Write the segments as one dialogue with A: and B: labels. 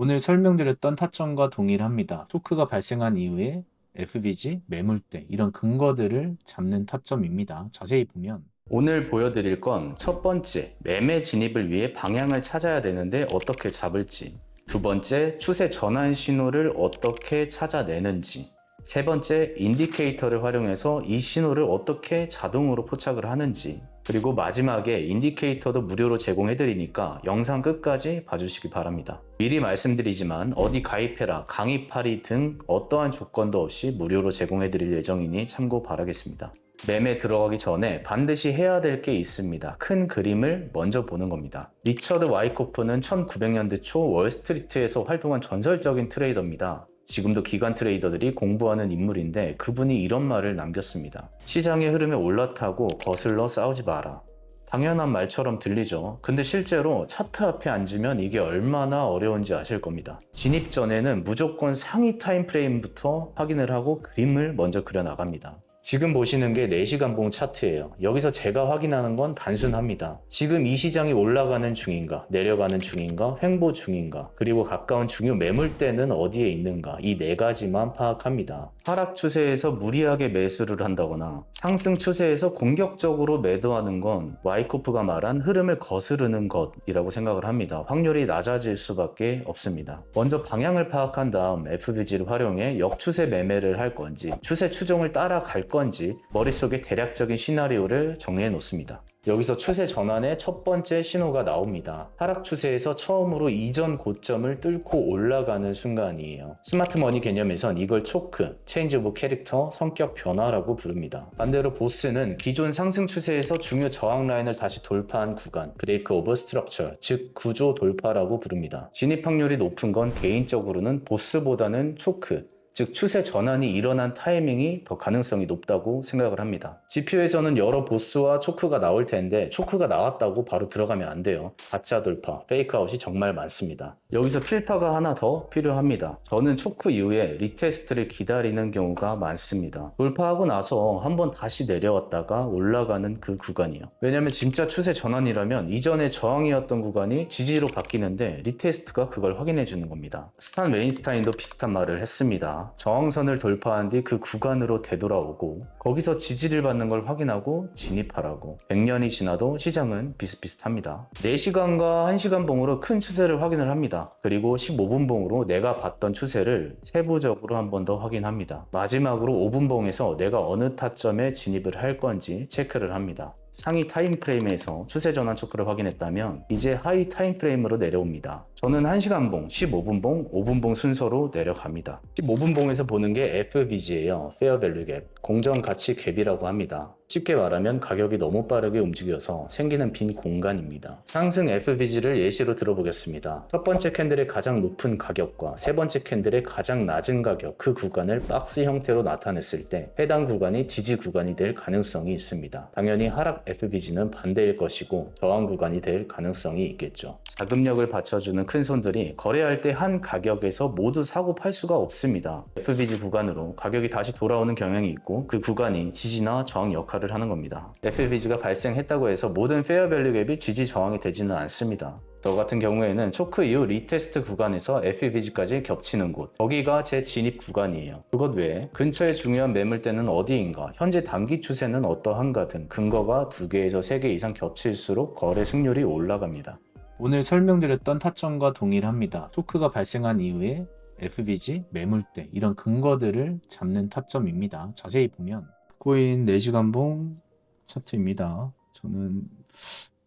A: 오늘 설명드렸던 타점과 동일합니다. 쇼크가 발생한 이후에 FBG, 매물대 이런 근거들을 잡는 타점입니다. 자세히 보면
B: 오늘 보여드릴 건 첫 번째, 매매 진입을 위해 방향을 찾아야 되는데 어떻게 잡을지. 두 번째, 추세 전환 신호를 어떻게 찾아내는지. 세 번째, 인디케이터를 활용해서 이 신호를 어떻게 자동으로 포착을 하는지. 그리고 마지막에 인디케이터도 무료로 제공해드리니까 영상 끝까지 봐주시기 바랍니다. 미리 말씀드리지만 어디 가입해라, 강의파리 등 어떠한 조건도 없이 무료로 제공해드릴 예정이니 참고 바라겠습니다. 매매 들어가기 전에 반드시 해야 될 게 있습니다. 큰 그림을 먼저 보는 겁니다. 리처드 와이코프는 1900년대 초 월스트리트에서 활동한 전설적인 트레이더입니다. 지금도 기관 트레이더들이 공부하는 인물인데 그분이 이런 말을 남겼습니다. 시장의 흐름에 올라타고 거슬러 싸우지 마라. 당연한 말처럼 들리죠. 근데 실제로 차트 앞에 앉으면 이게 얼마나 어려운지 아실 겁니다. 진입 전에는 무조건 상위 타임프레임부터 확인을 하고 그림을 먼저 그려나갑니다. 지금 보시는 게 4시간 봉 차트예요. 여기서 제가 확인하는 건 단순합니다. 지금 이 시장이 올라가는 중인가, 내려가는 중인가, 횡보 중인가, 그리고 가까운 중요 매물대는 어디에 있는가, 이 4가지만 파악합니다. 하락 추세에서 무리하게 매수를 한다거나 상승 추세에서 공격적으로 매도하는 건 와이코프가 말한 흐름을 거스르는 것이라고 생각을 합니다. 확률이 낮아질 수밖에 없습니다. 먼저 방향을 파악한 다음 FBG를 활용해 역추세 매매를 할 건지 추세 추종을 따라갈 건지 머릿속에 대략적인 시나리오를 정리해 놓습니다. 여기서 추세 전환의 첫 번째 신호가 나옵니다. 하락 추세에서 처음으로 이전 고점을 뚫고 올라가는 순간이에요. 스마트 머니 개념에선 이걸 초크, 체인지 오브 캐릭터, 성격 변화라고 부릅니다. 반대로 보스는 기존 상승 추세에서 중요 저항 라인을 다시 돌파한 구간, 브레이크 오브 스트럭처, 즉 구조 돌파라고 부릅니다. 진입 확률이 높은 건 개인적으로는 보스보다는 초크, 즉 추세 전환이 일어난 타이밍이 더 가능성이 높다고 생각을 합니다. 지표에서는 여러 보스와 초크가 나올 텐데 초크가 나왔다고 바로 들어가면 안 돼요. 가짜 돌파, 페이크아웃이 정말 많습니다. 여기서 필터가 하나 더 필요합니다. 저는 초크 이후에 리테스트를 기다리는 경우가 많습니다. 돌파하고 나서 한번 다시 내려왔다가 올라가는 그 구간이요. 왜냐면 진짜 추세 전환이라면 이전에 저항이었던 구간이 지지로 바뀌는데 리테스트가 그걸 확인해 주는 겁니다. 스탄 웨인스타인도 비슷한 말을 했습니다. 저항선을 돌파한 뒤 그 구간으로 되돌아오고 거기서 지지를 받는 걸 확인하고 진입하라고. 100년이 지나도 시장은 비슷비슷합니다. 4시간과 1시간 봉으로 큰 추세를 확인을 합니다. 그리고 15분 봉으로 내가 봤던 추세를 세부적으로 한 번 더 확인합니다. 마지막으로 5분 봉에서 내가 어느 타점에 진입을 할 건지 체크를 합니다. 상위 타임프레임에서 추세 전환 초크를 확인했다면 이제 하위 타임프레임으로 내려옵니다. 저는 1시간 봉, 15분 봉, 5분 봉 순서로 내려갑니다. 15분 봉에서 보는 게 FBG예요. 페어 밸류 갭, 공정 가치 갭이라고 합니다. 쉽게 말하면 가격이 너무 빠르게 움직여서 생기는 빈 공간입니다. 상승 FBG를 예시로 들어보겠습니다. 첫 번째 캔들의 가장 높은 가격과 세 번째 캔들의 가장 낮은 가격, 그 구간을 박스 형태로 나타냈을 때 해당 구간이 지지 구간이 될 가능성이 있습니다. 당연히 하락 FBG는 반대일 것이고 저항 구간이 될 가능성이 있겠죠. 자금력을 받쳐주는 큰 손들이 거래할 때 한 가격에서 모두 사고 팔 수가 없습니다. FBG 구간으로 가격이 다시 돌아오는 경향이 있고 그 구간이 지지나 저항 역할을 하는 겁니다. FBG가 발생했다고 해서 모든 페어 밸류 갭이 지지 저항이 되지는 않습니다. 저 같은 경우에는 초크 이후 리테스트 구간에서 FBG까지 겹치는 곳, 거기가 제 진입 구간이에요. 그것 외에 근처에 중요한 매물대는 어디인가, 현재 단기 추세는 어떠한가 등 근거가 2개에서 3개 이상 겹칠수록 거래 승률이 올라갑니다.
A: 오늘 설명드렸던 타점과 동일합니다. 쇼크가 발생한 이후에 FBG, 매물대 이런 근거들을 잡는 타점입니다. 자세히 보면 비트코인 4시간 봉 차트입니다. 저는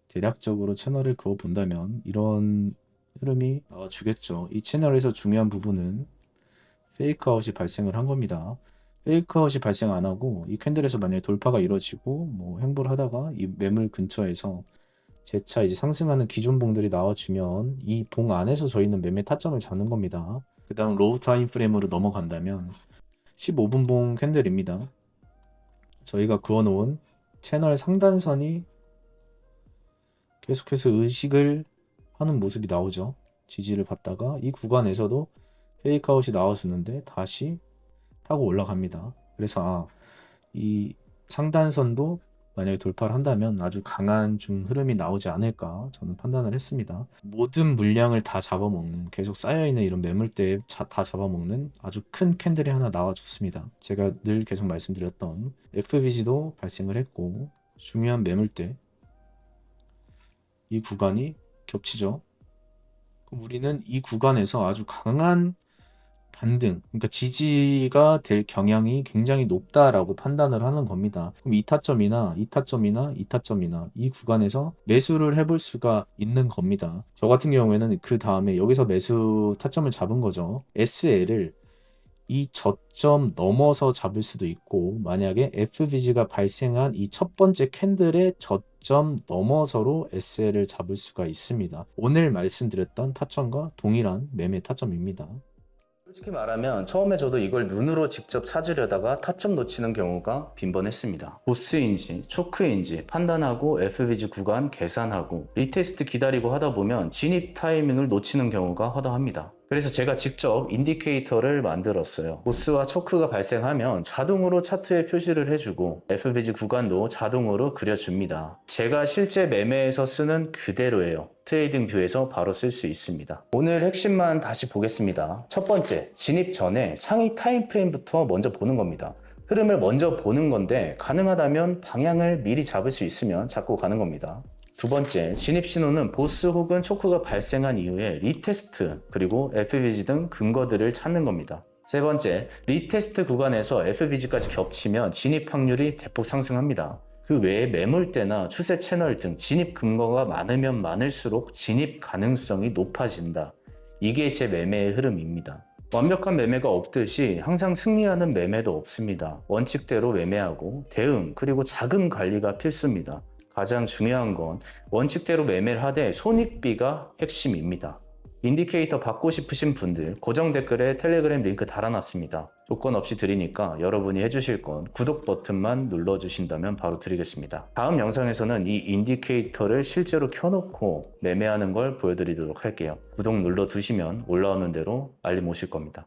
A: 대략적으로 채널을 그어 본다면 이런 흐름이 나와주겠죠. 이 채널에서 중요한 부분은 페이크아웃이 발생을 한 겁니다. 페이크아웃이 발생 안 하고 이 캔들에서 만약에 돌파가 이루어지고 뭐 횡보를 하다가 이 매물 근처에서 재차 이제 상승하는 기존 봉들이 나와주면 이 봉 안에서 저희는 매매 타점을 잡는 겁니다. 그 다음 로우 타임 프레임으로 넘어간다면 15분 봉 캔들입니다. 저희가 그어놓은 채널 상단선이 계속해서 의식을 하는 모습이 나오죠. 지지를 받다가 이 구간에서도 페이크아웃이 나와주는데 다시 타고 올라갑니다. 그래서 이 상단선도 만약에 돌파를 한다면 아주 강한 좀 흐름이 나오지 않을까 저는 판단을 했습니다. 모든 물량을 다 잡아먹는, 계속 쌓여있는 이런 매물대에 다 잡아먹는 아주 큰 캔들이 하나 나와줬습니다. 제가 늘 계속 말씀드렸던 FBG도 발생을 했고, 중요한 매물대 이 구간이 겹치죠. 그럼 우리는 이 구간에서 아주 강한 반등, 그러니까 지지가 될 경향이 굉장히 높다라고 판단을 하는 겁니다. 그럼 이타점이나 이 구간에서 매수를 해볼 수가 있는 겁니다. 저 같은 경우에는 그 다음에 여기서 매수 타점을 잡은 거죠. SL을 이 저점 넘어서 잡을 수도 있고, 만약에 FVG가 발생한 이 첫 번째 캔들의 저점 넘어서로 SL을 잡을 수가 있습니다. 오늘 말씀드렸던 타점과 동일한 매매 타점입니다.
B: 솔직히 말하면 처음에 저도 이걸 눈으로 직접 찾으려다가 타점 놓치는 경우가 빈번했습니다. 보스인지 초크인지 판단하고 FBG 구간 계산하고 리테스트 기다리고 하다 보면 진입 타이밍을 놓치는 경우가 허다합니다. 그래서 제가 직접 인디케이터를 만들었어요. 보스와 초크가 발생하면 자동으로 차트에 표시를 해주고 FBG 구간도 자동으로 그려줍니다. 제가 실제 매매에서 쓰는 그대로예요. 트레이딩 뷰에서 바로 쓸 수 있습니다. 오늘 핵심만 다시 보겠습니다. 첫 번째, 진입 전에 상위 타임프레임부터 먼저 보는 겁니다. 흐름을 먼저 보는 건데 가능하다면 방향을 미리 잡을 수 있으면 잡고 가는 겁니다. 두 번째, 진입 신호는 보스 혹은 초크가 발생한 이후에 리테스트 그리고 FBG 등 근거들을 찾는 겁니다. 세 번째, 리테스트 구간에서 FBG까지 겹치면 진입 확률이 대폭 상승합니다. 그 외에 매물대나 추세 채널 등 진입 근거가 많으면 많을수록 진입 가능성이 높아진다. 이게 제 매매의 흐름입니다. 완벽한 매매가 없듯이 항상 승리하는 매매도 없습니다. 원칙대로 매매하고 대응 그리고 자금 관리가 필수입니다. 가장 중요한 건 원칙대로 매매를 하되 손익비가 핵심입니다. 인디케이터 받고 싶으신 분들 고정 댓글에 텔레그램 링크 달아놨습니다. 조건 없이 드리니까 여러분이 해주실 건 구독 버튼만 눌러주신다면 바로 드리겠습니다. 다음 영상에서는 이 인디케이터를 실제로 켜놓고 매매하는 걸 보여드리도록 할게요. 구독 눌러두시면 올라오는 대로 알림 오실 겁니다.